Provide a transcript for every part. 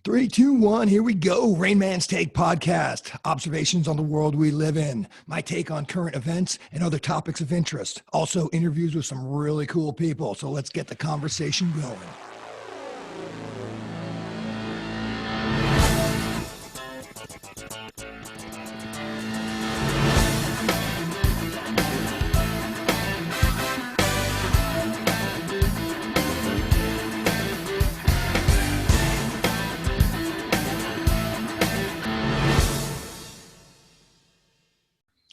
Three, two, one, here we go. RAINMAN'S Take podcast. Observations on the world we live in. My take on current events and other topics of interest. Also interviews with some really cool people. So let's get the conversation going.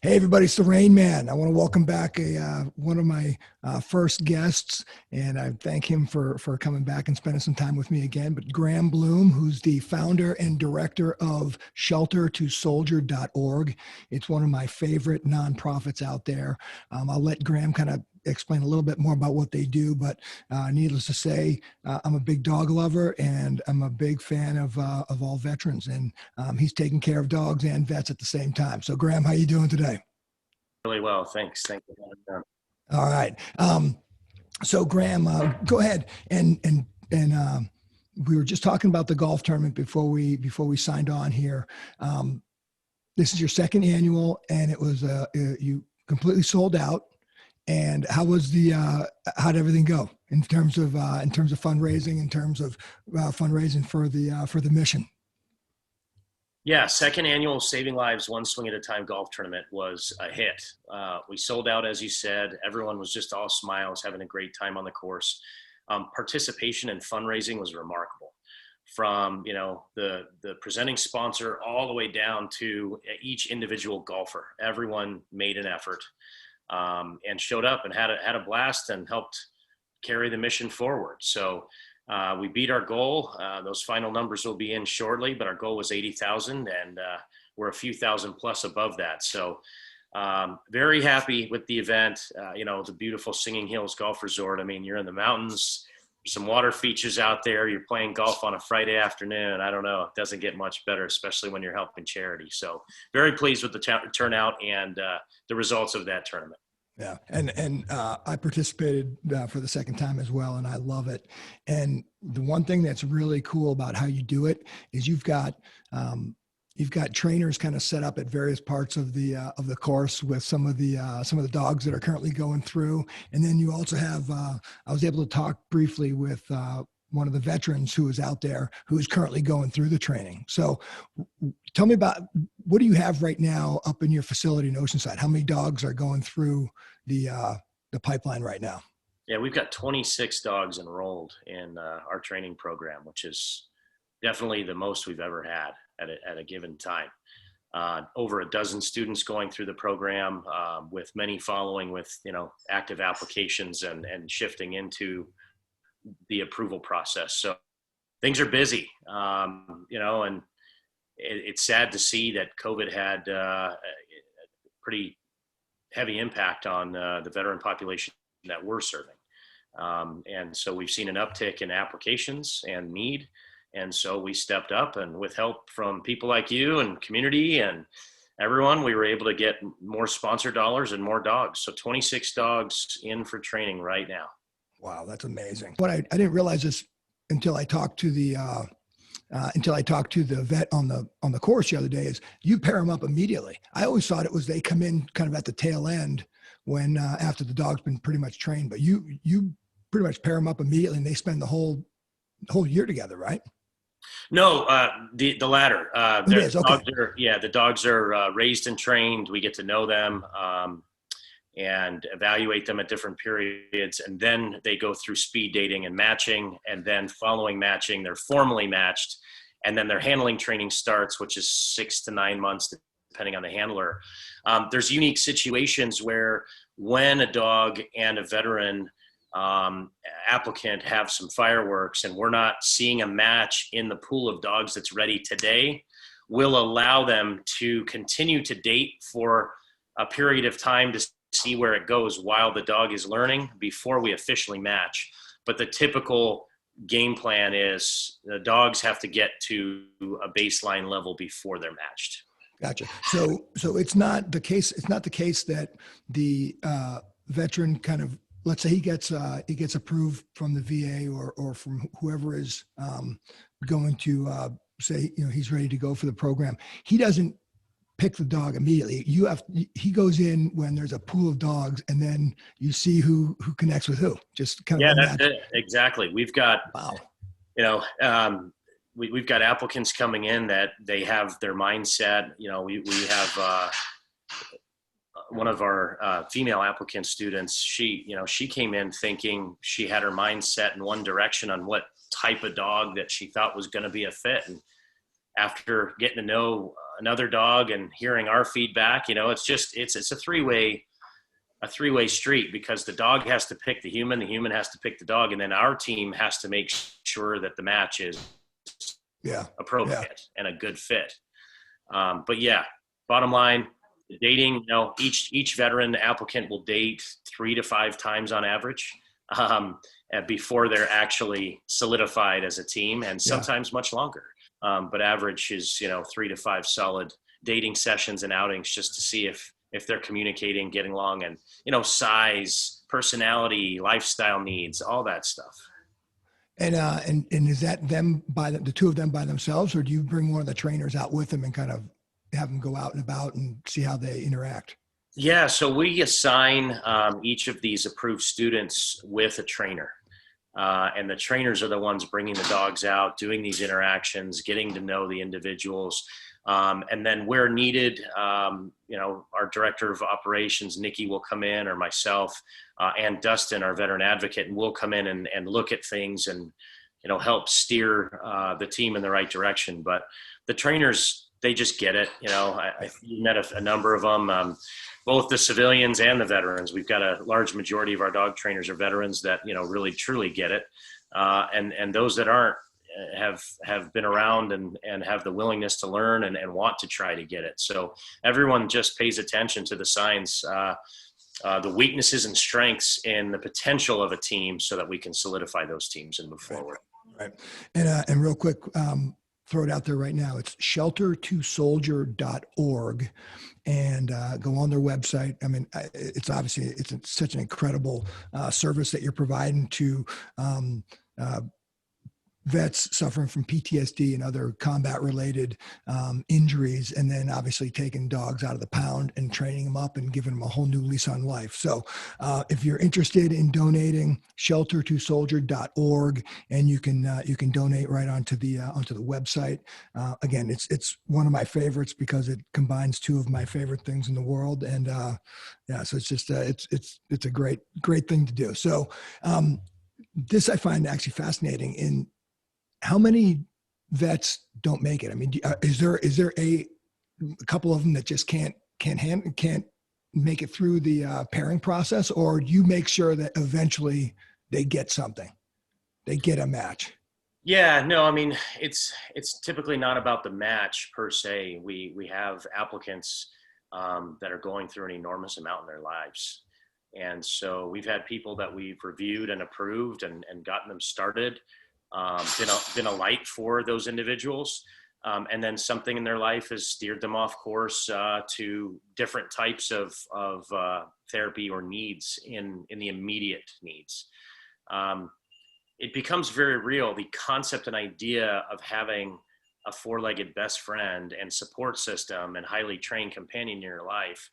Hey everybody, it's the Rain Man. I want to welcome back one of my first guests, and I thank him for coming back and spending some time with me again. But Graham Bloem, who's the founder and director of sheltertosoldier.org. It's one of my favorite nonprofits out there. I'll let Graham kind of explain a little bit more about what they do, but needless to say, I'm a big dog lover and I'm a big fan of all veterans, and he's taking care of dogs and vets at the same time. So Graham, how you doing today? Really well, thanks. Thank you. All right. So Graham, go ahead and we were just talking about the golf tournament before we signed on here. This is your second annual, and it was you completely sold out. And how did everything go in terms of fundraising, in terms of fundraising for the mission? Yeah, second annual Saving Lives One Swing at a Time golf tournament was a hit. We sold out, as you said. Everyone was just all smiles, having a great time on the course. Participation and fundraising was remarkable, from the presenting sponsor all the way down to each individual golfer. Everyone made an effort. And showed up and had a blast and helped carry the mission forward. So we beat our goal. Those final numbers will be in shortly, but our goal was 80,000, and we're a few thousand plus above that. So very happy with the event. The beautiful Singing Hills Golf Resort. I mean, you're in the mountains, some water features out there. You're playing golf on a Friday afternoon. I don't know. It doesn't get much better, especially when you're helping charity. So very pleased with the turnout and the results of that tournament. Yeah. And I participated for the second time as well, and I love it. And the one thing that's really cool about how you do it is you've got trainers kind of set up at various parts of the course with some of the dogs that are currently going through. And then you also have, I was able to talk briefly with one of the veterans who is out there who is currently going through the training. So tell me about, what do you have right now up in your facility in Oceanside? How many dogs are going through the pipeline right now? Yeah, we've got 26 dogs enrolled in our training program, which is definitely the most we've ever had at a given time. Over a dozen students going through the program, with many following with, active applications and shifting into the approval process. So things are busy, and it's sad to see that COVID had a pretty heavy impact on the veteran population that we're serving. And so we've seen an uptick in applications and need. And so we stepped up, and with help from people like you and community and everyone, we were able to get more sponsor dollars and more dogs. So 26 dogs in for training right now. Wow, that's amazing. What I didn't realize this until I talked to the vet on the course the other day is you pair them up immediately. I always thought it was they come in kind of at the tail end when after the dog's been pretty much trained, but you pretty much pair them up immediately and they spend the whole year together, right? No, the latter. It is, okay. The dogs are raised and trained. We get to know them and evaluate them at different periods. And then they go through speed dating and matching. And then following matching, they're formally matched. And then their handling training starts, which is 6 to 9 months, depending on the handler. There's unique situations where when a dog and a veteran applicant have some fireworks and we're not seeing a match in the pool of dogs that's ready today, we'll allow them to continue to date for a period of time to see where it goes while the dog is learning before we officially match. But the typical game plan is the dogs have to get to a baseline level before they're matched. Gotcha. So it's not the case. It's not the case that the veteran kind of, let's say he gets approved from the VA or from whoever is going to say, he's ready to go for the program, he doesn't pick the dog immediately. He goes in when there's a pool of dogs, and then you see who connects with who. Just kind of Yeah, a that's match. it. Exactly. We've got, Wow. We've got applicants coming in that they have their mindset. We have one of our female applicant students. She came in thinking she had her mind set in one direction on what type of dog that she thought was going to be a fit. And after getting to know another dog and hearing our feedback, it's a three-way street, because the dog has to pick the human has to pick the dog, and then our team has to make sure that the match is appropriate and a good fit. But yeah, bottom line, dating, each veteran applicant will date 3 to 5 times on average before they're actually solidified as a team, and sometimes much longer. But average is 3 to 5 solid dating sessions and outings, just to see if they're communicating, getting along, and size, personality, lifestyle needs, all that stuff. And is that them the two of them by themselves, or do you bring one of the trainers out with them and kind of have them go out and about and see how they interact? Yeah, so we assign each of these approved students with a trainer. And the trainers are the ones bringing the dogs out, doing these interactions, getting to know the individuals. And then where needed, our director of operations, Nikki, will come in, or myself, and Dustin, our veteran advocate, and we'll come in and look at things and, help steer the team in the right direction. But the trainers, they just get it. I met a number of them, both the civilians and the veterans. We've got a large majority of our dog trainers are veterans that, really truly get it. And those that aren't have been around and have the willingness to learn and want to try to get it. So everyone just pays attention to the signs, the weaknesses and strengths in the potential of a team, so that we can solidify those teams and move forward. Right. And real quick, throw it out there right now. It's sheltertosoldier.org, and go on their website. I mean, it's such an incredible service that you're providing to vets suffering from PTSD and other combat-related injuries, and then obviously taking dogs out of the pound and training them up and giving them a whole new lease on life. So if you're interested in donating, sheltertosoldier.org, and you can donate right onto the website. Again, it's one of my favorites because it combines two of my favorite things in the world, and so it's just it's a great thing to do. So this I find actually fascinating. In how many vets don't make it? I mean, is there a couple of them that just can't make it through the pairing process, or do you make sure that eventually they get something, they get a match? Yeah, no, I mean, it's typically not about the match per se. We have applicants that are going through an enormous amount in their lives. And so we've had people that we've reviewed and approved and gotten them started, been a light for those individuals. And then something in their life has steered them off course to different types of therapy or needs in the immediate needs. It becomes very real. The concept and idea of having a four-legged best friend and support system and highly trained companion in your life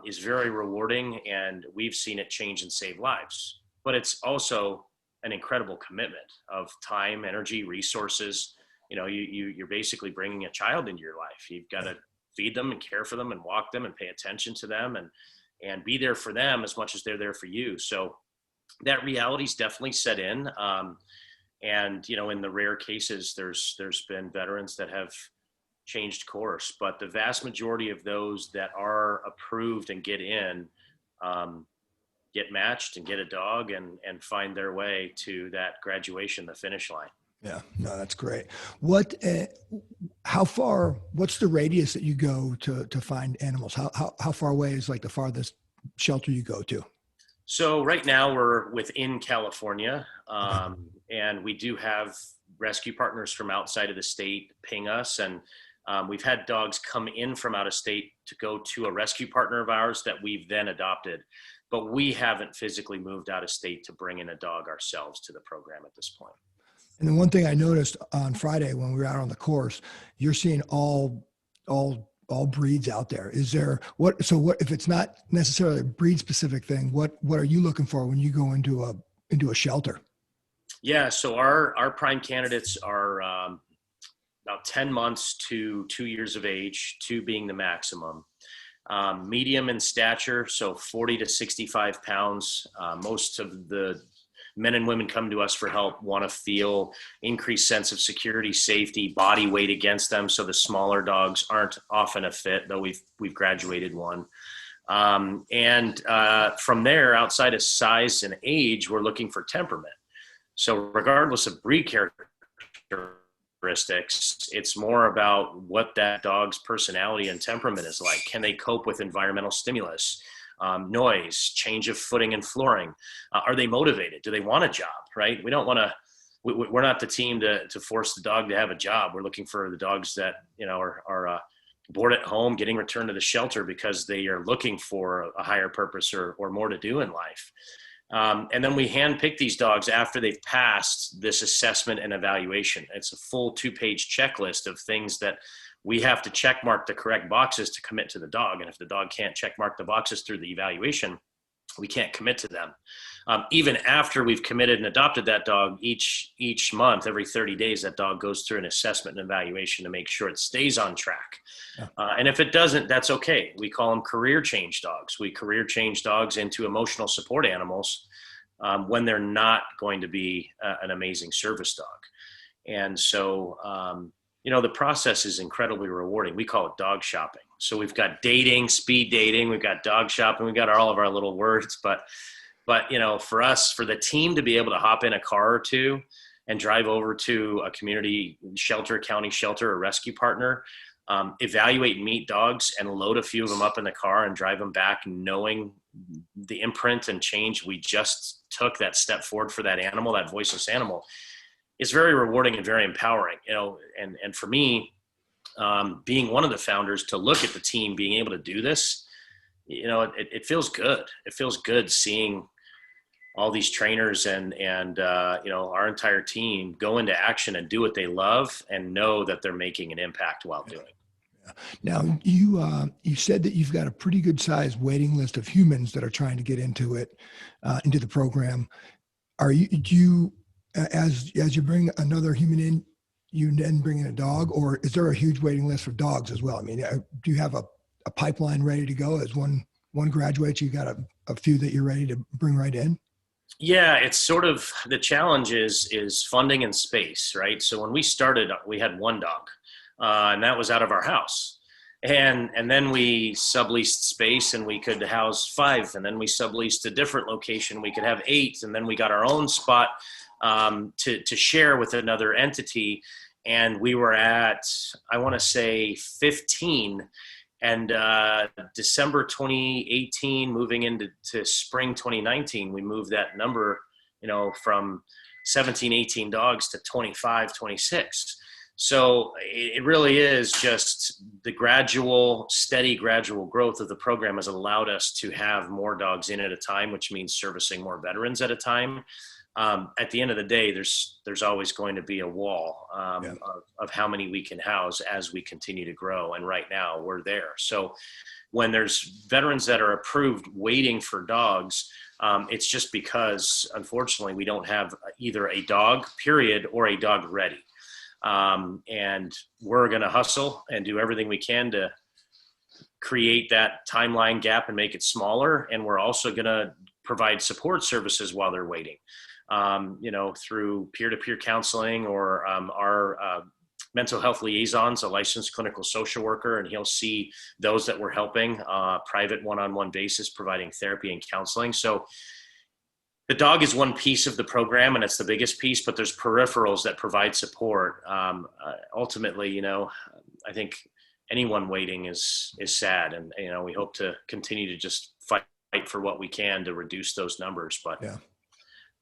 is very rewarding, and we've seen it change and save lives. But it's also an incredible commitment of time, energy, resources. You're basically bringing a child into your life. You've got to feed them and care for them and walk them and pay attention to them and be there for them as much as they're there for you. So that reality's definitely set in. And in the rare cases, there's been veterans that have changed course, but the vast majority of those that are approved and get in, get matched and get a dog and find their way to that graduation, the finish line. Yeah, no, that's great. What's the radius that you go to find animals? How far away is like the farthest shelter you go to? So right now we're within California, and we do have rescue partners from outside of the state ping us, and we've had dogs come in from out of state to go to a rescue partner of ours that we've then adopted, but we haven't physically moved out of state to bring in a dog ourselves to the program at this point. And the one thing I noticed on Friday when we were out on the course, you're seeing all breeds out there. Is there what? So what if it's not necessarily a breed specific thing? What are you looking for when you go into a shelter? Yeah, so our prime candidates are about 10 months to 2 years of age, two being the maximum. Medium in stature, so 40 to 65 pounds. Most of the men and women come to us for help want to feel increased sense of security, safety, body weight against them. So the smaller dogs aren't often a fit, though we've graduated one. And from there, outside of size and age, we're looking for temperament. So regardless of breed characteristics, it's more about what that dog's personality and temperament is like. Can they cope with environmental stimulus, noise, change of footing and flooring? Are they motivated? Do they want a job, right? We don't want to, we're not the team to force the dog to have a job. We're looking for the dogs that, are bored at home, getting returned to the shelter because they are looking for a higher purpose or more to do in life. And then we handpick these dogs after they've passed this assessment and evaluation. It's a full 2-page checklist of things that we have to check mark the correct boxes to commit to the dog. And if the dog can't check mark the boxes through the evaluation, we can't commit to them. Even after we've committed and adopted that dog, each month, every 30 days, that dog goes through an assessment and evaluation to make sure it stays on track. Yeah. And if it doesn't, that's okay. We call them career change dogs. We career change dogs into emotional support animals when they're not going to be an amazing service dog. And so, the process is incredibly rewarding. We call it dog shopping. So we've got dating, speed dating, we've got dog shopping, we've got all of our little words, but for us, for the team to be able to hop in a car or two and drive over to a community shelter, county shelter, or rescue partner, evaluate and meet dogs and load a few of them up in the car and drive them back, knowing the imprint and change we just took, that step forward for that animal, that voiceless animal, is very rewarding and very empowering. And for me, being one of the founders, to look at the team being able to do this, it feels good. It feels good seeing all these trainers and our entire team go into action and do what they love and know that they're making an impact while doing it. Now, you said that you've got a pretty good sized waiting list of humans that are trying to get into the program. As you bring another human in, you then bring in a dog, or is there a huge waiting list for dogs as well? I mean, do you have a pipeline ready to go? As one graduates, you got a few that you're ready to bring right in? Yeah, it's sort of, the challenge is funding and space, right? So when we started, we had one dog, and that was out of our house. And then we subleased space and we could house 5. And then we subleased a different location. We could have 8. And then we got our own spot to share with another entity. And we were at, I want to say 15. And December 2018, moving into spring 2019, we moved that number, from 17, 18 dogs to 25, 26. So it really is just the steady gradual growth of the program has allowed us to have more dogs in at a time, which means servicing more veterans at a time. At the end of the day, there's always going to be a wall of how many we can house as we continue to grow. And right now we're there. So when there's veterans that are approved waiting for dogs, it's just because, unfortunately, we don't have either a dog, period, or a dog ready. And we're going to hustle and do everything we can to create that timeline gap and make it smaller. And we're also going to provide support services while they're waiting. Through peer-to-peer counseling or our mental health liaisons, a licensed clinical social worker, and he'll see those that we're helping, private one-on-one basis, providing therapy and counseling. So the dog is one piece of the program, and it's the biggest piece, but there's peripherals that provide support. Ultimately, I think anyone waiting is sad, and we hope to continue to just fight for what we can to reduce those numbers. But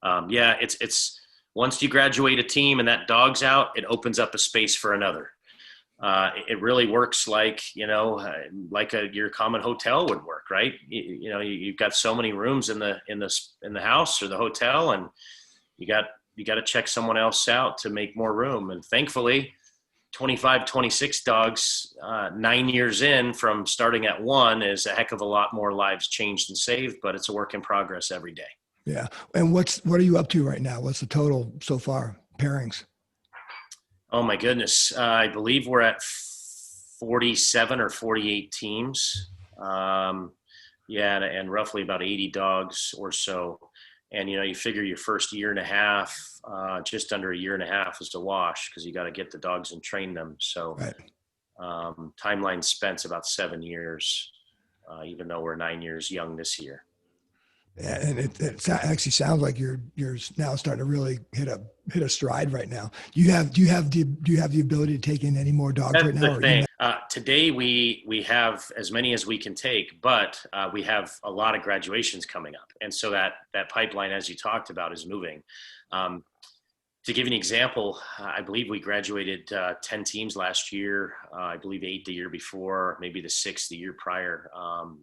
it's once you graduate a team and that dog's out, it opens up a space for another. It really works like your common hotel would work, right? You've got so many rooms in the house or the hotel, and you got you got to check someone else out to make more room. And thankfully, 25, 26 dogs, 9 years in from starting at one is a heck of a lot more lives changed and saved, but it's a work in progress every day. Yeah. And what are you up to right now? What's the total so far pairings? Oh my goodness. I believe we're at 47 or 48 teams. Yeah. And roughly about 80 dogs or so. And, you know, you figure your first year and a half, just under a year and a half is a wash because you got to get the dogs and train them. So Right. Timeline spent's about 7 years, even though we're 9 years young this year. Yeah, and it actually sounds like you're now starting to really hit a stride right now. Do you have the ability to take in any more dogs That's right now? the thing. Today we have as many as we can take, but we have a lot of graduations coming up, and so that pipeline, as you talked about, is moving. To give you an example, I believe we graduated 10 teams last year. I believe 8 the year before, maybe the 6 the year prior.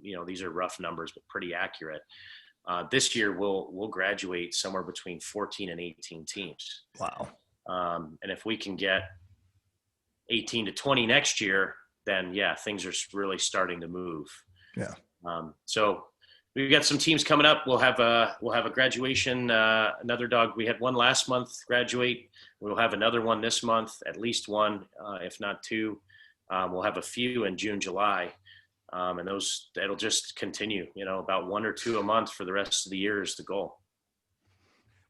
You know, these are rough numbers, but pretty accurate. This year we'll graduate somewhere between 14 and 18 teams. Wow. And if we can get 18 to 20 next year, then yeah, things are really starting to move. Yeah. So we've got some teams coming up. We'll have a graduation. Another dog. We had one last month graduate. We'll have another one this month, at least one, if not two. We'll have a few in June, July. And that'll just continue, you know, about 1 or 2 a month for the rest of the year is the goal.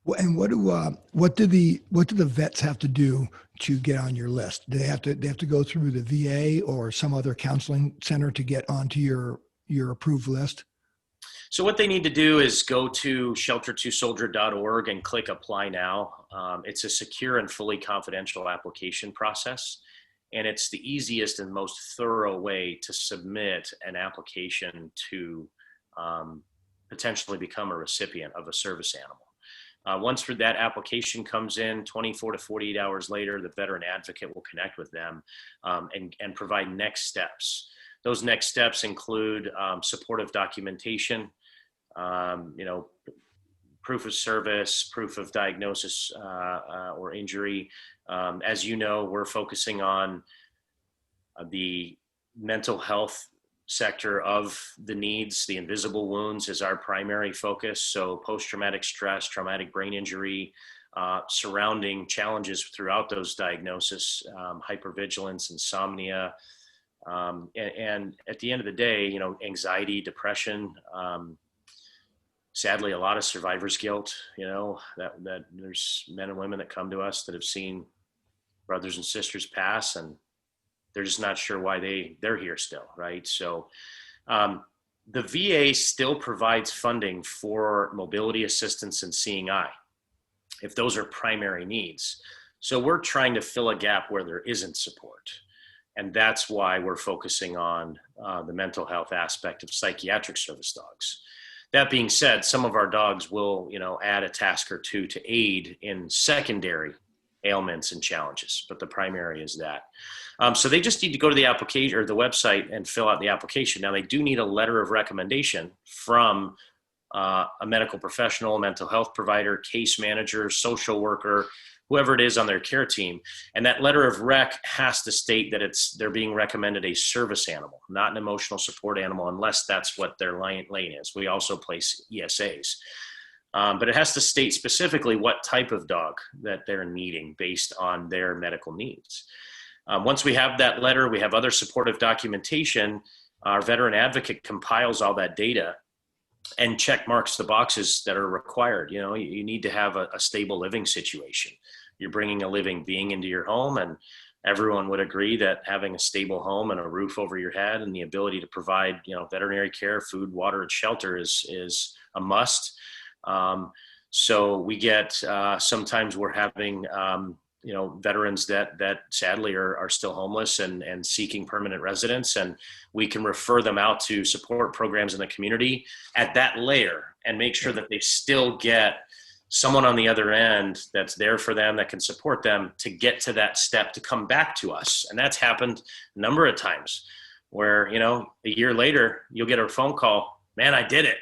Well, and what do the vets have to do to get on your list? Do they have to go through the VA or some other counseling center to get onto your approved list? So what they need to do is go to shelter2soldier.org and click apply now. It's a secure and fully confidential application process. And it's the easiest and most thorough way to submit an application to potentially become a recipient of a service animal. Once that application comes in, 24 to 48 hours later, the veteran advocate will connect with them and provide next steps. Those next steps include supportive documentation, you know, proof of service, proof of diagnosis or injury. As you know, we're focusing on the mental health sector of the needs. The invisible wounds is our primary focus. So post-traumatic stress, traumatic brain injury, surrounding challenges throughout those diagnoses, hypervigilance, insomnia, and at the end of the day, you know, anxiety, depression, sadly, a lot of survivor's guilt, you know, that there's men and women that come to us that have seen brothers and sisters pass and they're just not sure why they're here still, right? So the VA still provides funding for mobility assistance and seeing eye, if those are primary needs. So we're trying to fill a gap where there isn't support. And that's why we're focusing on the mental health aspect of psychiatric service dogs. That being said, some of our dogs will, you know, add a task or two to aid in secondary ailments and challenges, but the primary is that. So they just need to go to the application or the website and fill out the application. Now they do need a letter of recommendation from a medical professional, mental health provider, case manager, social worker, whoever it is on their care team. And that letter of rec has to state that they're being recommended a service animal, not an emotional support animal, unless that's what their lane is. We also place ESAs. But it has to state specifically what type of dog that they're needing based on their medical needs. Once we have that letter, we have other supportive documentation. Our veteran advocate compiles all that data and check marks the boxes that are required. You know, you need to have a stable living situation. You're bringing a living being into your home, and everyone would agree that having a stable home and a roof over your head and the ability to provide, you know, veterinary care, food, water, and shelter is a must. So we get, sometimes we're having, you know, veterans that sadly are still homeless and seeking permanent residence, and we can refer them out to support programs in the community at that layer and make sure that they still get someone on the other end that's there for them, that can support them to get to that step to come back to us. And that's happened a number of times where, you know, a year later, you'll get a phone call, man, I did it.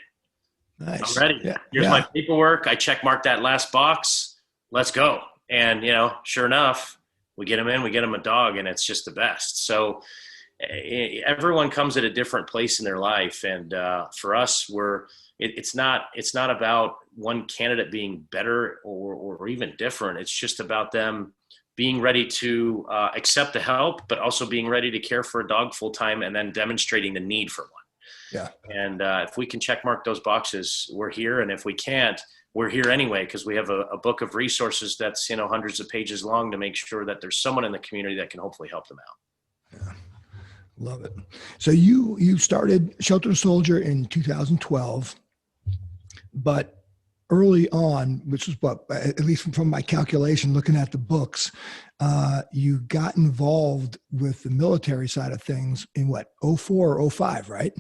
Nice. I'm ready. Yeah. Here's my paperwork. I check marked that last box. let's go. And, sure enough, we get him in, we get him a dog, and it's just the best. So everyone comes at a different place in their life. And for us, it's not about one candidate being better or even different. It's just about them being ready to accept the help, but also being ready to care for a dog full time, and then demonstrating the need for one. Yeah. And if we can check mark those boxes, we're here. And if we can't, we're here anyway, because we have a book of resources that's, hundreds of pages long, to make sure that there's someone in the community that can hopefully help them out. Yeah. Love it. So you started Shelter Soldier in 2012, but early on, which was at least from my calculation, looking at the books, you got involved with the military side of things in what, 04 or 05, right?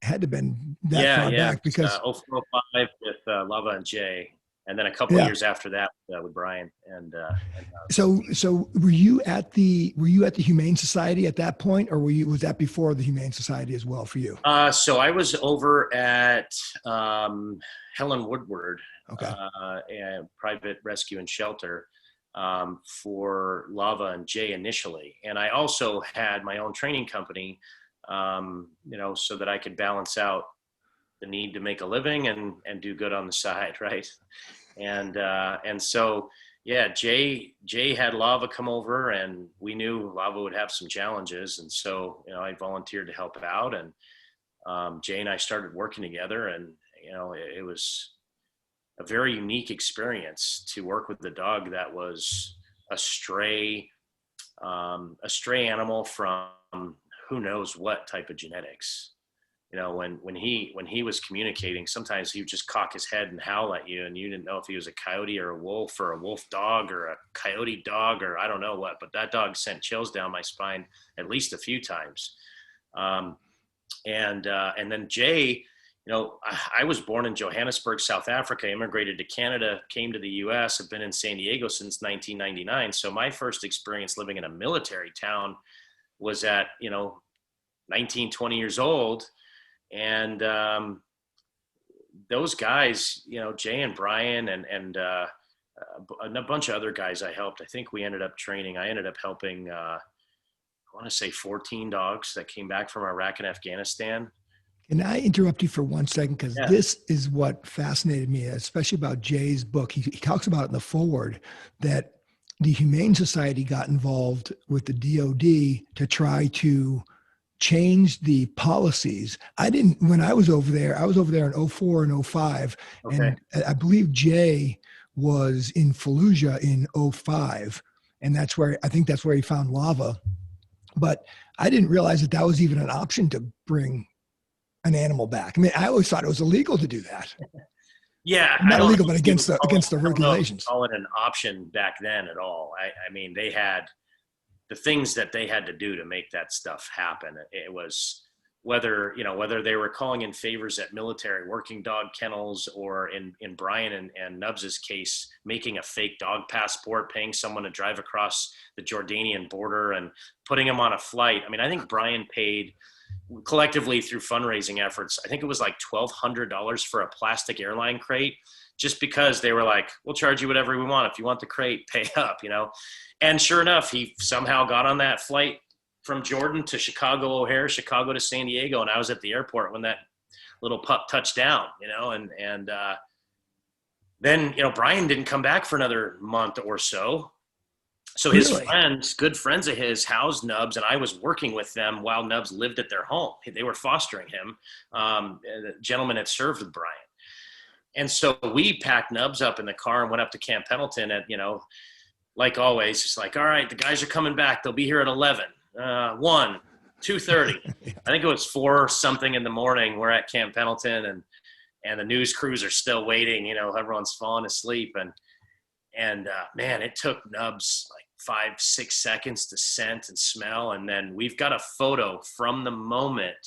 Had to have been that far back, because 0405 with Lava and Jay, and then a couple of years after that with Brian and so were you at the Humane Society at that point, or was that before the Humane Society as well for you? So I was over at Helen Woodward, and Private Rescue and Shelter, for Lava and Jay initially, and I also had my own training company, so that I could balance out the need to make a living and do good on the side. Right. And so, Jay had Lava come over, and we knew Lava would have some challenges. And so, I volunteered to help out, and Jay and I started working together, and, it was a very unique experience to work with the dog that was a stray animal from who knows what type of genetics. When he was communicating, sometimes he would just cock his head and howl at you, and you didn't know if he was a coyote or a wolf, or a wolf dog or a coyote dog, or I don't know what, but that dog sent chills down my spine at least a few times. And then Jay, I was born in Johannesburg, South Africa, immigrated to Canada, came to the US, have been in San Diego since 1999. So my first experience living in a military town was at, 19, 20 years old. And those guys, Jay and Brian and a bunch of other guys I helped, I think I ended up helping, I want to say 14 dogs that came back from Iraq and Afghanistan. Can I interrupt you for 1 second? Because this is what fascinated me, especially about Jay's book. He talks about it in the foreword, that the Humane Society got involved with the DOD to try to change the policies. When I was over there in 04 and 05. Okay. And I believe Jay was in Fallujah in 05. And I think that's where he found Lava. But I didn't realize that was even an option to bring an animal back. I mean, I always thought it was illegal to do that. Yeah. Not illegal, but against the regulations. Call it an option back then at all. I mean, they had the things that they had to do to make that stuff happen. It was whether they were calling in favors at military working dog kennels, or in Brian and Nubs's case, making a fake dog passport, paying someone to drive across the Jordanian border and putting him on a flight. I mean, I think Brian paid collectively through fundraising efforts, I think it was like $1,200 for a plastic airline crate, just because they were like, we'll charge you whatever we want. If you want the crate, pay up, And sure enough, he somehow got on that flight from Jordan to Chicago O'Hare, Chicago to San Diego. And I was at the airport when that little pup touched down, and then, Brian didn't come back for another month or so. So his good friends of his, housed Nubs, and I was working with them while Nubs lived at their home. They were fostering him. The gentleman had served with Brian. And so we packed Nubs up in the car and went up to Camp Pendleton at, like always, it's like, all right, the guys are coming back. They'll be here at 11, 1, 2:30. I think it was 4 something in the morning. We're at Camp Pendleton, and the news crews are still waiting. Everyone's falling asleep. And man, it took Nubs like 5-6 seconds to scent and smell. And then we've got a photo from the moment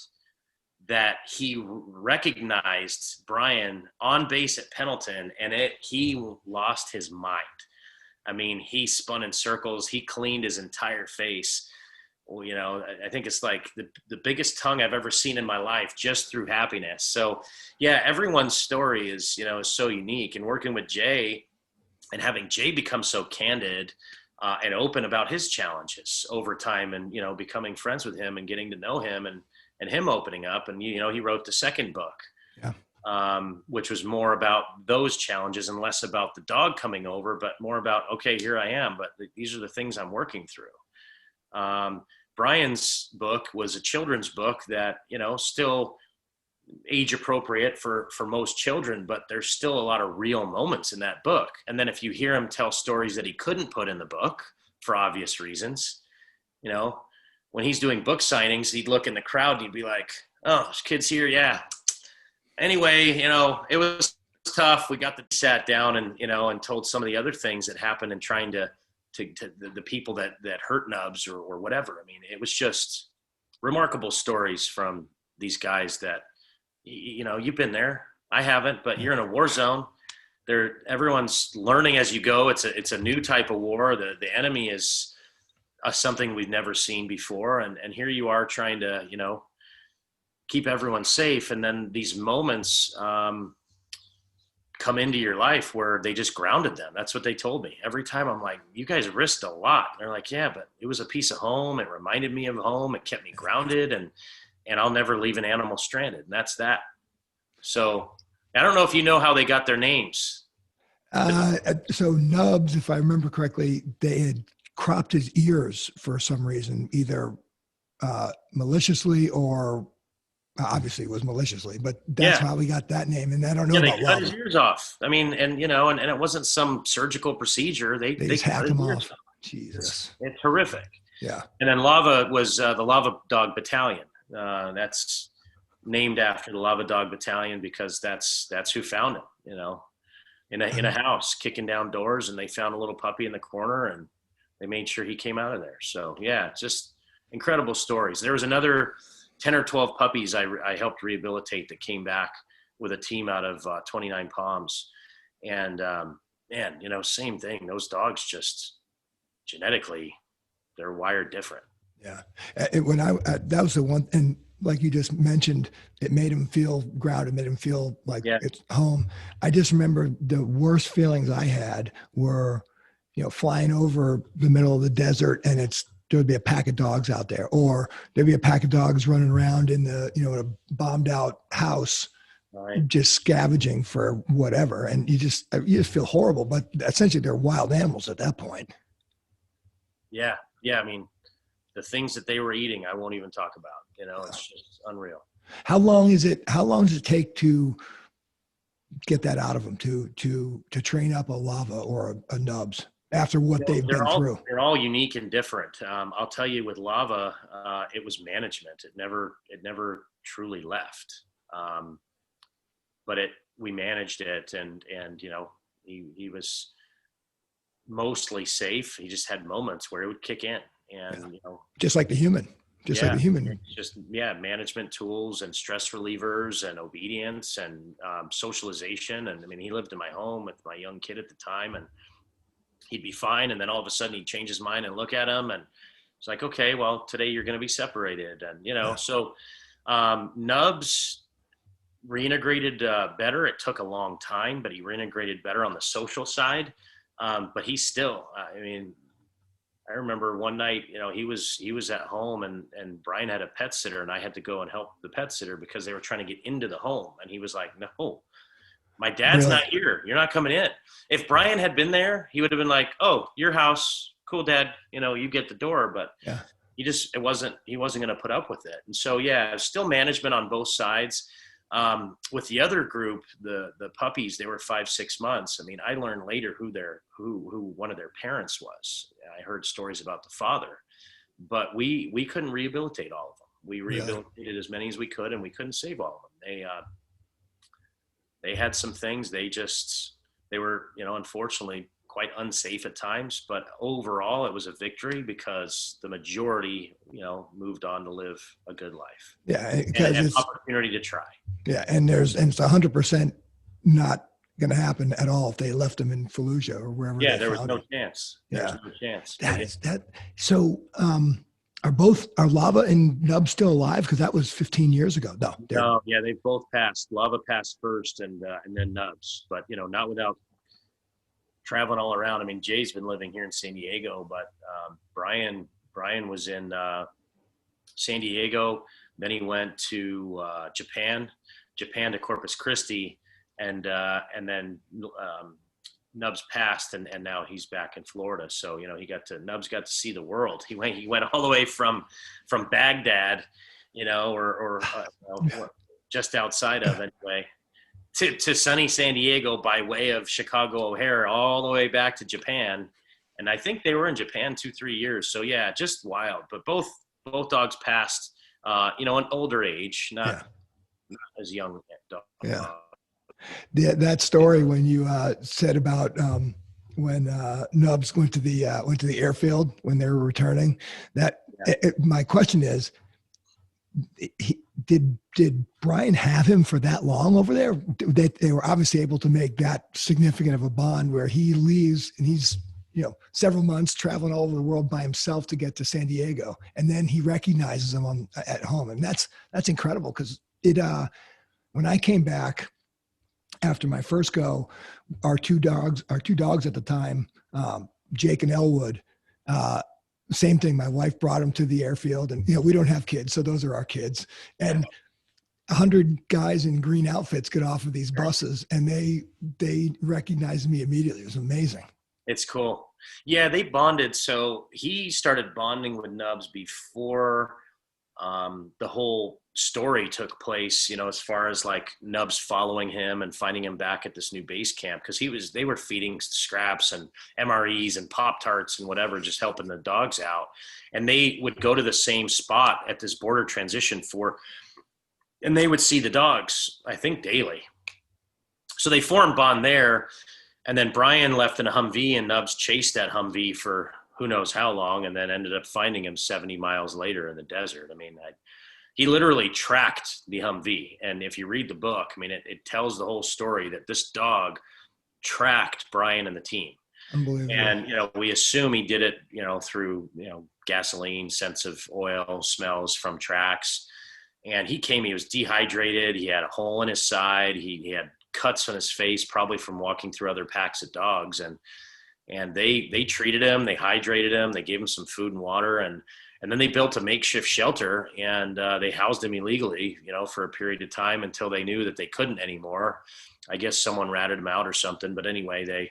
that he recognized Brian on base at Pendleton, and he lost his mind. I mean, he spun in circles. He cleaned his entire face. Well, I think it's like the biggest tongue I've ever seen in my life, just through happiness. So yeah, everyone's story is so unique. And working with Jay, and having Jay become so candid and open about his challenges over time, and becoming friends with him and getting to know him, and him opening up, and he wrote the second book, Yeah. which was more about those challenges and less about the dog coming over, but more about, okay, here I am, but these are the things I'm working through. Brian's book was a children's book that still age appropriate for most children, but there's still a lot of real moments in that book. And then if you hear him tell stories that he couldn't put in the book for obvious reasons, when he's doing book signings, he'd look in the crowd and he'd be like, oh, this kid's here. Yeah. Anyway, it was tough. We sat down and told some of the other things that happened, and trying to the people that hurt Nubs or whatever. I mean, it was just remarkable stories from these guys that, you've been there. I haven't, but you're in a war zone. Everyone's learning as you go. It's a new type of war. The enemy is something we've never seen before. And here you are trying to, keep everyone safe. And then these moments come into your life where they just grounded them. That's what they told me. Every time I'm like, you guys risked a lot. They're like, yeah, but it was a piece of home. It reminded me of home. It kept me grounded, and I'll never leave an animal stranded. And that's that. So I don't know if you know how they got their names. So Nubs, if I remember correctly, they had cropped his ears for some reason, either maliciously or obviously it was maliciously, but that's how we got that name. And I don't know about they cut his ears off. I mean, and it wasn't some surgical procedure. They just hacked him off. Off. Jesus. It's horrific. Yeah. And then Lava was the Lava Dog Battalion. That's named after the Lava Dog Battalion because that's who found him, in a house, kicking down doors, and they found a little puppy in the corner, and they made sure he came out of there. So yeah, just incredible stories. There was another 10 or 12 puppies I helped rehabilitate that came back with a team out of 29 Palms. And man, same thing. Those dogs just genetically, they're wired different. Yeah. That was the one, and like you just mentioned, it made him feel grounded, made him feel like it's home. I just remember the worst feelings I had were, flying over the middle of the desert, and there would be a pack of dogs out there, or there'd be a pack of dogs running around in a bombed out house, right, just scavenging for whatever. And you just feel horrible, but essentially they're wild animals at that point. Yeah. Yeah. I mean, the things that they were eating, I won't even talk about, it's just unreal. How long does it take to get that out of them, to train up a Lava or a Nubs after what they've been through? They're all unique and different. I'll tell you, with Lava, it was management. It never truly left. But we managed it, and he was mostly safe. He just had moments where it would kick in, and just like the human. Like the human. Just management tools and stress relievers and obedience and socialization. And I mean, he lived in my home with my young kid at the time, and he'd be fine. And then all of a sudden he'd change his mind and look at him, and it's like, okay, well, today you're going to be separated. And, so Nubs reintegrated better. It took a long time, but he reintegrated better on the social side. But he's still, I remember one night, he was at home, and Brian had a pet sitter, and I had to go and help the pet sitter because they were trying to get into the home. And he was like, no, my dad's not here. You're not coming in. If Brian had been there, he would have been like, oh, your house. Cool, Dad. You get the door. But he wasn't going to put up with it. And so, still management on both sides. With the other group, the puppies, they were 5-6 months. I mean, I learned later who one of their parents was. I heard stories about the father, but we couldn't rehabilitate all of them. We rehabilitated as many as we could, and we couldn't save all of them. They had some things. They were, unfortunately quite unsafe at times, but overall it was a victory because the majority, moved on to live a good life. Yeah. Because and an opportunity to try. Yeah. And it's 100% not going to happen at all if they left them in Fallujah or wherever. Yeah. There was no chance. Yeah. No chance. So, are Lava and Nubs still alive? Because that was 15 years ago. No. Yeah, they both passed. Lava passed first, and then Nubs, but not without traveling all around. I mean, Jay's been living here in San Diego, but Brian was in San Diego. Then he went to Japan to Corpus Christi, and then Nubs passed, and now he's back in Florida. So Nubs got to see the world. He went all the way from Baghdad, or just outside of anyway, to sunny San Diego by way of Chicago O'Hare, all the way back to Japan. And I think they were in Japan 2-3 years. So yeah, just wild. But both dogs passed, an older age, not as young dog. Yeah. That story when you said about when Nubs went to the airfield when they were returning, my question is, did Brian have him for that long over there? That they were obviously able to make that significant of a bond where he leaves and he's several months traveling all over the world by himself to get to San Diego, and then he recognizes him at home, and that's incredible because when I came back after my first go, our two dogs at the time, Jake and Elwood, same thing. My wife brought them to the airfield, and we don't have kids, so those are our kids. And 100 guys in green outfits get off of these buses, and they recognized me immediately. It was amazing. It's cool. Yeah, they bonded. So he started bonding with Nubs before the whole story took place, as far as like Nubs following him and finding him back at this new base camp, because they were feeding scraps and MREs and Pop-Tarts and whatever, just helping the dogs out. And they would go to the same spot at this border transition and they would see the dogs, I think, daily. So they formed bond there. And then Brian left in a Humvee, and Nubs chased that Humvee for who knows how long, and then ended up finding him 70 miles later in the desert. I mean, he literally tracked the Humvee. And if you read the book, I mean, it tells the whole story that this dog tracked Brian and the team. Unbelievable. And, we assume he did it, through, gasoline, sense of oil, smells from tracks. And he was dehydrated. He had a hole in his side. He had cuts on his face, probably from walking through other packs of dogs. And they treated him, they hydrated him, they gave him some food and water. And then they built a makeshift shelter, and they housed him illegally, for a period of time until they knew that they couldn't anymore. I guess someone ratted him out or something. But anyway,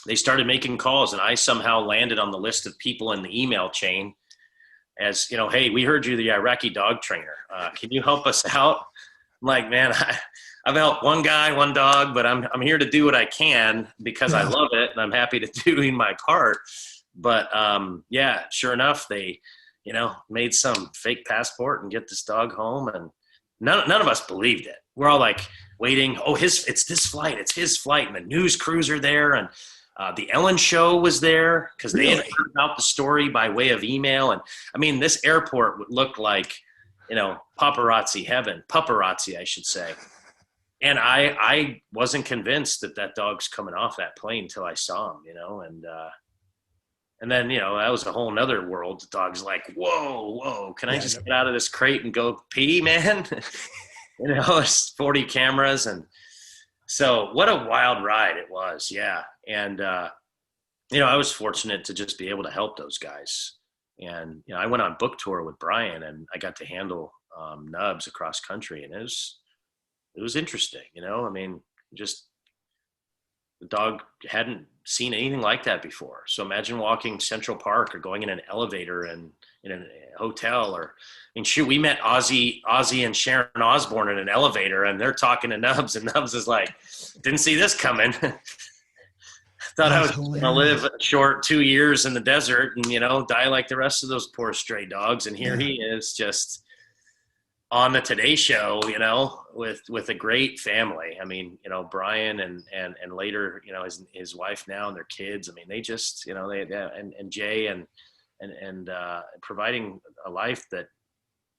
they started making calls, and I somehow landed on the list of people in the email chain as, hey, we heard you're the Iraqi dog trainer. Can you help us out? I'm like, man, I've helped one guy, one dog, but I'm here to do what I can because I love it, and I'm happy to do my part. But sure enough, they, made some fake passport and get this dog home, and none of us believed it. We're all like waiting. Oh, it's this flight. It's his flight, and the news crews are there, and the Ellen show was there because they had heard about the story by way of email. And I mean, this airport would look like, paparazzi, I should say. And I wasn't convinced that dog's coming off that plane until I saw him, and then, that was a whole nother world. The dog's like, whoa, can I just get out of this crate and go pee, man? It's 40 cameras. And so what a wild ride it was. Yeah. And, I was fortunate to just be able to help those guys. And, I went on book tour with Brian, and I got to handle Nubs across country, and it was interesting. I mean, just the dog hadn't seen anything like that before. So imagine walking Central Park or going in an elevator and in a hotel, or, we met Ozzy and Sharon Osbourne in an elevator, and they're talking to Nubs, and Nubs is like, didn't see this coming. Thought I was going to live a short 2 years in the desert and, die like the rest of those poor stray dogs. And here he is, just on the Today Show, with a great family. I mean, Brian and later, his wife now and their kids. I mean, they just, and Jay and providing a life that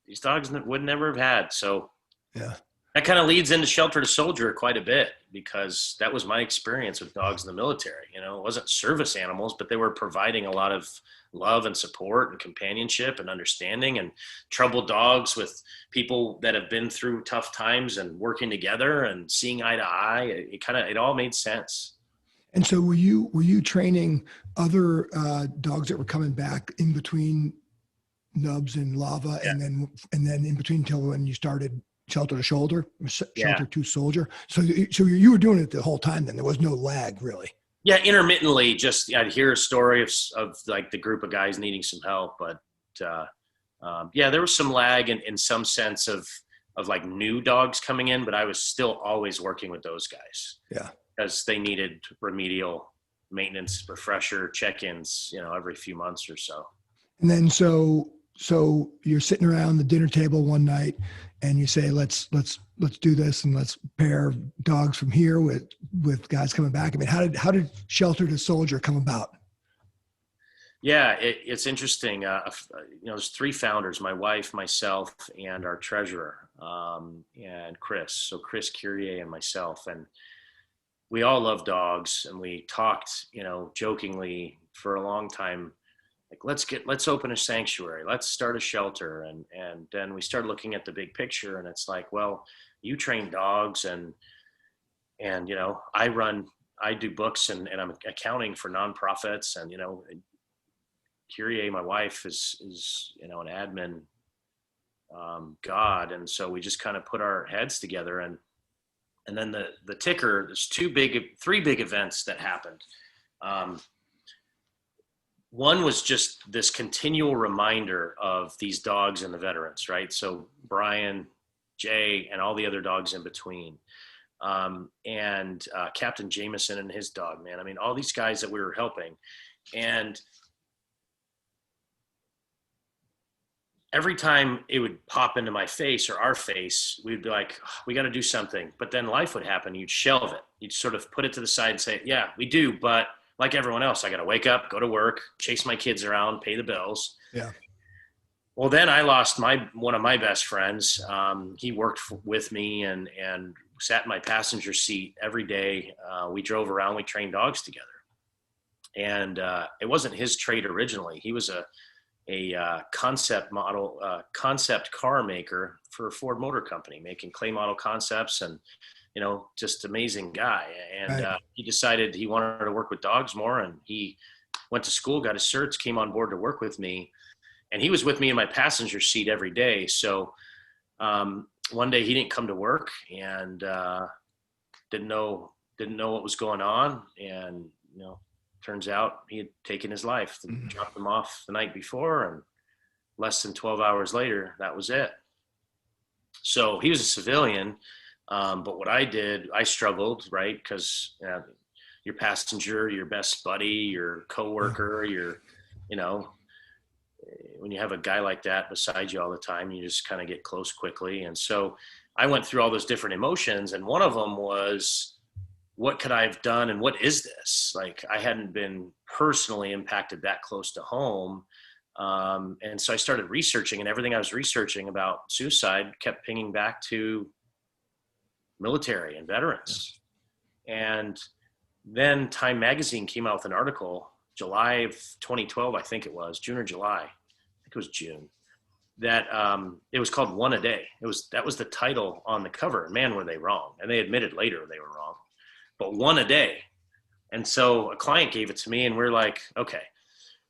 these dogs would never have had. So that kind of leads into Shelter to Soldier quite a bit, because that was my experience with dogs in the military. It wasn't service animals, but they were providing a lot of love and support and companionship and understanding, and troubled dogs with people that have been through tough times and working together and seeing eye to eye. It all made sense. And so were you training other dogs that were coming back in between Nubs and Lava, Yeah. and then in between till when you started Shelter to Shoulder, Yeah. Shelter to Soldier? So you were doing it the whole time. Then there was no lag really. Yeah. Intermittently, just I'd hear a story of like the group of guys needing some help, but uh, yeah, there was some lag in some sense of like new dogs coming in, but I was still always working with those guys Yeah. because they needed remedial maintenance, refresher check-ins, every few months or so. And then so you're sitting around the dinner table one night, and you say, let's do this, and let's pair dogs from here with guys coming back. I mean, how did Shelter to Soldier come about? Yeah, it's interesting. There's three founders: my wife, myself, and our treasurer, and Chris. So Chris Curie and myself, and we all love dogs, and we talked, jokingly for a long time, like let's open a sanctuary, let's start a shelter, and then we started looking at the big picture, and it's like, well, you train dogs, and I do books, and I'm accounting for nonprofits, and Curie, my wife, is an admin god, and so we just kind of put our heads together, and then the ticker. There's three big events that happened. One was just this continual reminder of these dogs and the veterans, right? So Brian, Jay, and all the other dogs in between, and Captain Jameson and his dog, man. I mean, all these guys that we were helping, and every time it would pop into my face or our face, we'd be like, oh, we got to do something. But then life would happen. You'd shelve it. You'd sort of put it to the side and say, yeah, we do. But like everyone else, I got to wake up, go to work, chase my kids around, pay the bills. Yeah. Well, then I lost one of my best friends. He worked with me and sat in my passenger seat every day. We drove around, we trained dogs together. And it wasn't his trade originally. He was a concept car maker for Ford Motor Company, making clay model concepts, and just amazing guy. And Right. he decided he wanted to work with dogs more, and he went to school, got his certs, came on board to work with me, and he was with me in my passenger seat every day. So one day he didn't come to work, and didn't know what was going on, and turns out he had taken his life. Mm-hmm. Dropped him off the night before, and less than 12 hours later, that was it. So he was a civilian, but what I did, I struggled, right? Because your passenger, your best buddy, your coworker, when you have a guy like that beside you all the time, you just kind of get close quickly. And so I went through all those different emotions, and one of them was, what could I have done, and what is this? Like, I hadn't been personally impacted that close to home. And so I started researching, and everything I was researching about suicide kept pinging back to military and veterans. And then Time Magazine came out with an article, July of 2012, I think it was, June or July. I think it was June. That it was called One a Day. That was the title on the cover. Man, were they wrong. And they admitted later they were wrong. But one a day. And so a client gave it to me, and we're like, okay,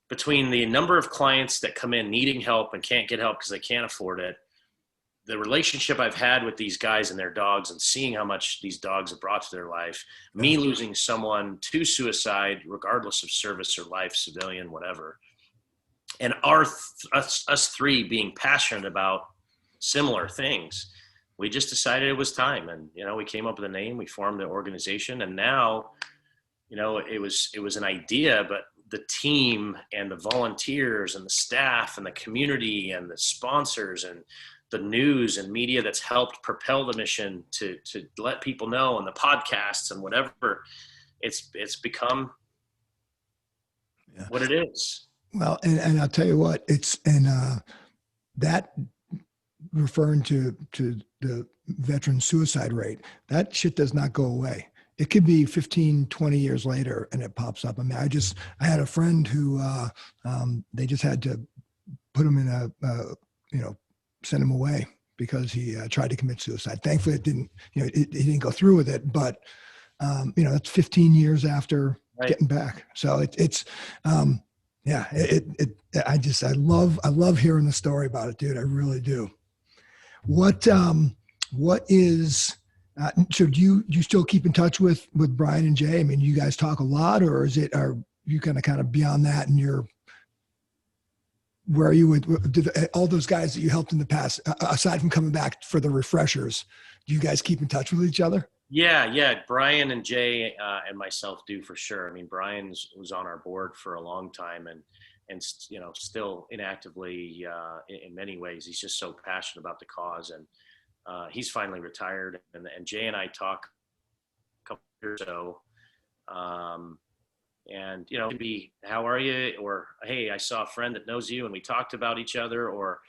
between the number of clients that come in needing help and can't get help because they can't afford it, the relationship I've had with these guys and their dogs, and seeing how much these dogs have brought to their life, me losing someone to suicide, regardless of service or life, civilian, whatever, and us three being passionate about similar things, we just decided it was time. And we came up with a name, we formed the organization, and now it was an idea, but the team and the volunteers and the staff and the community and the sponsors and the news and media that's helped propel the mission to let people know, and the podcasts and whatever, it's become what it is. Well, and I'll tell you what, that referring to the veteran suicide rate, that shit does not go away. It could be 15, 20 years later and it pops up. I mean, I had a friend who they just had to put him in send him away because he tried to commit suicide. Thankfully it didn't, he didn't go through with it, but That's 15 years after Right. getting back. So yeah, I love hearing the story about it, dude. I really do. What, what is, so do you still keep in touch with Brian and Jay? I mean, you guys talk a lot, or are you kind of beyond that, and where are you with all those guys that you helped in the past, aside from coming back for the refreshers? Do you guys keep in touch with each other? Yeah. Brian and Jay and myself do for sure. I mean, Brian was on our board for a long time, and still inactively in many ways. He's just so passionate about the cause, and he's finally retired. And Jay and I talk a couple years ago, and it could be, how are you, or hey, I saw a friend that knows you, and we talked about each other, or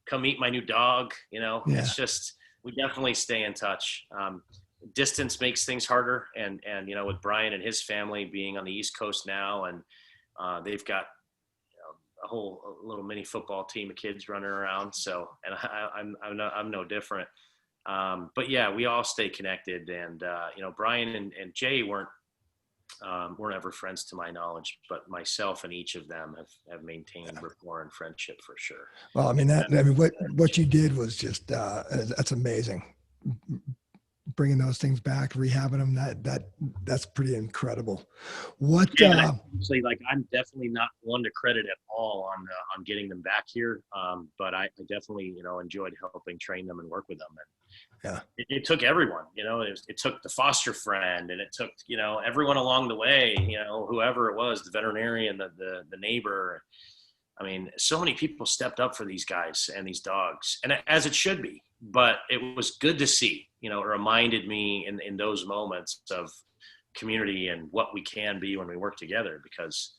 come meet my new dog. Yeah. It's just, we definitely stay in touch. Distance makes things harder, and with Brian and his family being on the East Coast now, and they've got a little mini football team of kids running around. So, and I'm no different. But yeah, we all stay connected, and Brian and Jay weren't ever friends to my knowledge, but myself and each of them have maintained rapport and friendship for sure. Well, I mean, what you did was just, that's amazing. Bringing those things back, rehabbing them, that's pretty incredible. What, Yeah, actually, like, I'm definitely not one to credit at all on getting them back here. But I definitely, enjoyed helping train them and work with them. And yeah, it took everyone, it took the foster friend, and it took, everyone along the way, whoever it was, the veterinarian, the neighbor. I mean, so many people stepped up for these guys and these dogs, and as it should be. But it was good to see. It reminded me in those moments of community and what we can be when we work together, because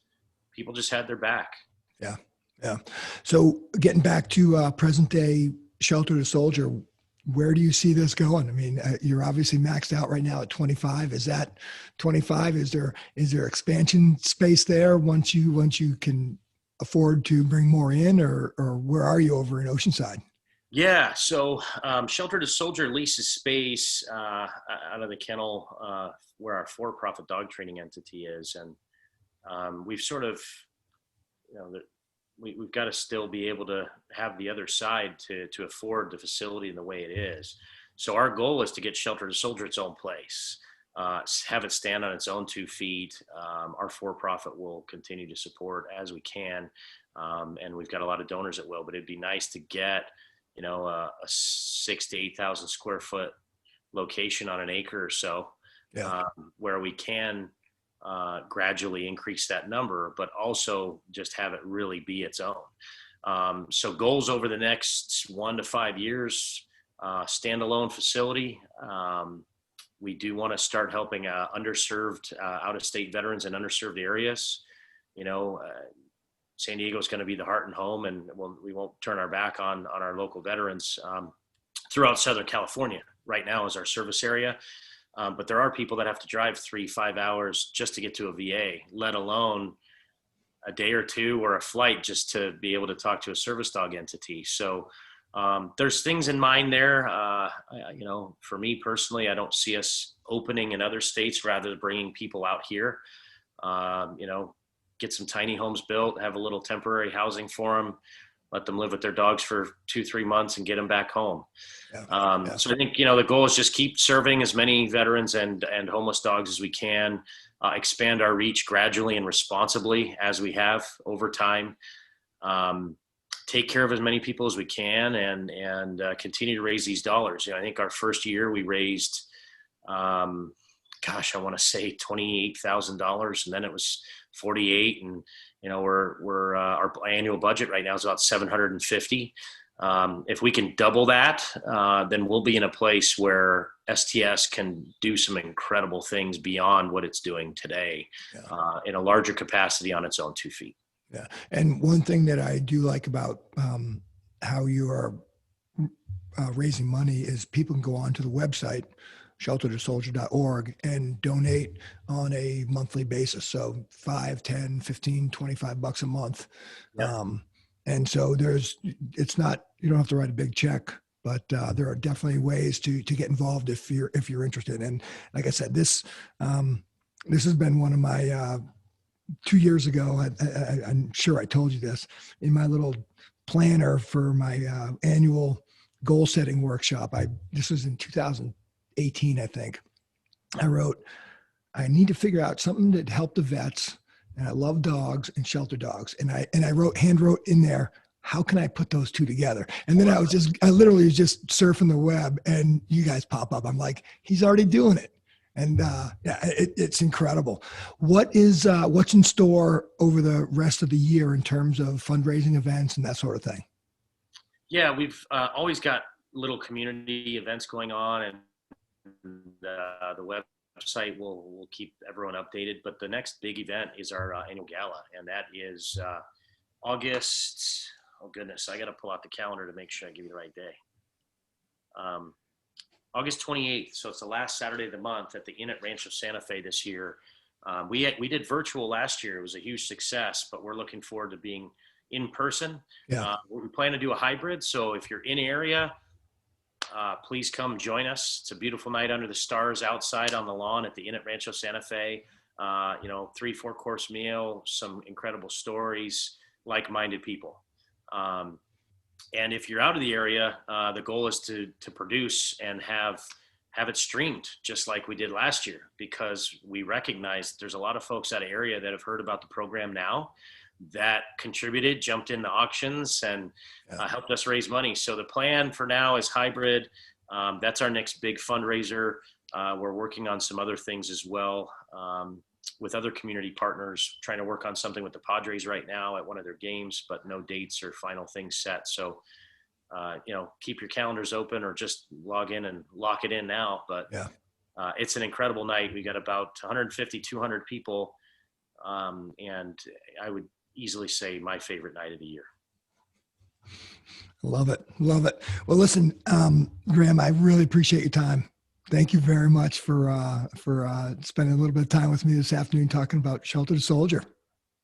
people just had their back. yeah, yeah. So getting back to present day Shelter to Soldier, where do you see this going? I mean, you're obviously maxed out right now at 25. Is that 25? Is there expansion space there once you can afford to bring more in, or where are you over in Oceanside? Yeah, so Shelter to Soldier leases space out of the kennel where our for-profit dog training entity is, and we've sort of, we've got to still be able to have the other side to afford the facility in the way it is. So our goal is to get Shelter to Soldier its own place, have it stand on its own 2 feet. Our for-profit will continue to support as we can, and we've got a lot of donors that will. But it'd be nice to get a 6,000 to 8,000 square foot location on an acre or so, Yeah. where we can gradually increase that number, but also just have it really be its own. So goals over the next 1 to 5 years, standalone facility. We do want to start helping underserved out-of-state veterans in underserved areas. San Diego is going to be the heart and home, and we won't turn our back on our local veterans throughout Southern California. Right now is our service area, but there are people that have to drive 3-5 hours just to get to a VA, let alone a day or two or a flight just to be able to talk to a service dog entity. So there's things in mind there. For me personally, I don't see us opening in other states rather than bringing people out here. Get some tiny homes built, have a little temporary housing for them, let them live with their dogs for 2-3 months and get them back home. Yeah. So I think, the goal is just keep serving as many veterans and homeless dogs as we can, expand our reach gradually and responsibly as we have over time, take care of as many people as we can, and continue to raise these dollars. I think our first year we raised, I want to say $28,000, and then it was 48, and we're our annual budget right now is about 750. If we can double that, then we'll be in a place where STS can do some incredible things beyond what it's doing today, in a larger capacity on its own 2 feet. Yeah. And one thing that I do like about how you are raising money is people can go onto the website, sheltertosoldier.org, and donate on a monthly basis. So 5, 10, 15, 25 bucks a month. Yep. And so you don't have to write a big check there are definitely ways to get involved if you're interested. And like I said, this has been one of my 2 years ago. I'm sure I told you this in my little planner for my annual goal setting workshop. This was in 2018, I think. I wrote, I need to figure out something that help the vets, and I love dogs and shelter dogs. And I hand wrote in there, how can I put those two together? And then I literally was just surfing the web, and you guys pop up. I'm like, he's already doing it. And it's incredible. What's in store over the rest of the year in terms of fundraising events and that sort of thing? Yeah, we've always got little community events going on, and the website will keep everyone updated. But the next big event is our annual gala, and that is August. Oh goodness, I got to pull out the calendar to make sure I give you the right day. August 28th. So it's the last Saturday of the month at the Inn at Rancho Santa Fe this year. We did virtual last year. It was a huge success, but we're looking forward to being in person. Yeah. We plan to do a hybrid. So if you're in area, please come join us. It's a beautiful night under the stars outside on the lawn at the Inn at Rancho Santa Fe. 3-4 course meal, some incredible stories, like-minded people. And if you're out of the area, the goal is to produce and have it streamed just like we did last year, because we recognize there's a lot of folks out of area that have heard about the program now that contributed, jumped in the auctions, and helped us raise money. So the plan for now is hybrid. That's our next big fundraiser. We're working on some other things as well with other community partners, trying to work on something with the Padres right now at one of their games, but no dates or final things set. So, keep your calendars open or just log in and lock it in now. But it's an incredible night. We got about 150, 200 people. And I would easily say my favorite night of the year. Love it. Love it. Well, listen, Graham, I really appreciate your time. Thank you very much for spending a little bit of time with me this afternoon talking about Shelter to Soldier.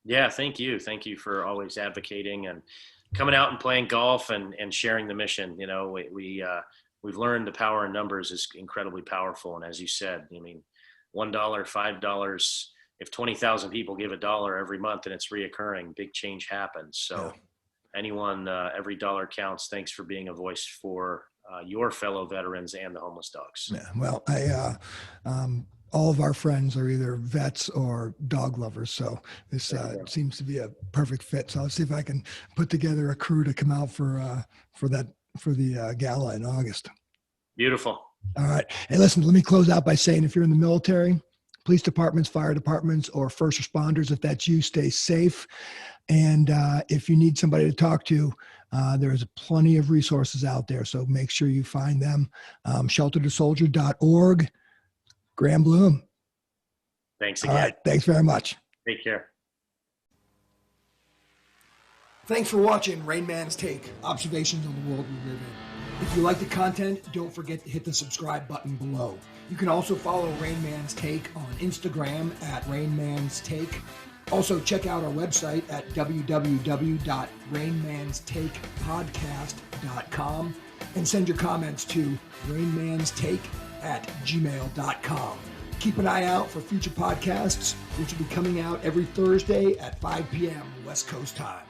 Yeah, thank you. Thank you for always advocating and coming out and playing golf and sharing the mission. We've learned the power in numbers is incredibly powerful. And as you said, $1, $5, if 20,000 people give $1 every month and it's reoccurring, big change happens. So anyone, every dollar counts. Thanks for being a voice for your fellow veterans and the homeless dogs. Yeah, well, all of our friends are either vets or dog lovers, so this seems to be a perfect fit. So I'll see if I can put together a crew to come out for the gala in August. Beautiful. All right. Hey, listen, let me close out by saying, if you're in the military, police departments, fire departments, or first responders, if that's you, stay safe. And if you need somebody to talk to, there's plenty of resources out there. So make sure you find them. sheltertosoldier.org. Graham Bloem. Thanks again. All right. Thanks very much. Take care. Thanks for watching RAINMAN'S Take, Observations on the World We Live in. If you like the content, don't forget to hit the subscribe button below. You can also follow RAINMAN'S Take on Instagram at RAINMAN'S Take. Also, check out our website at www.rainmanstakepodcast.com and send your comments to rainmanstake@gmail.com. Keep an eye out for future podcasts, which will be coming out every Thursday at 5 p.m. West Coast time.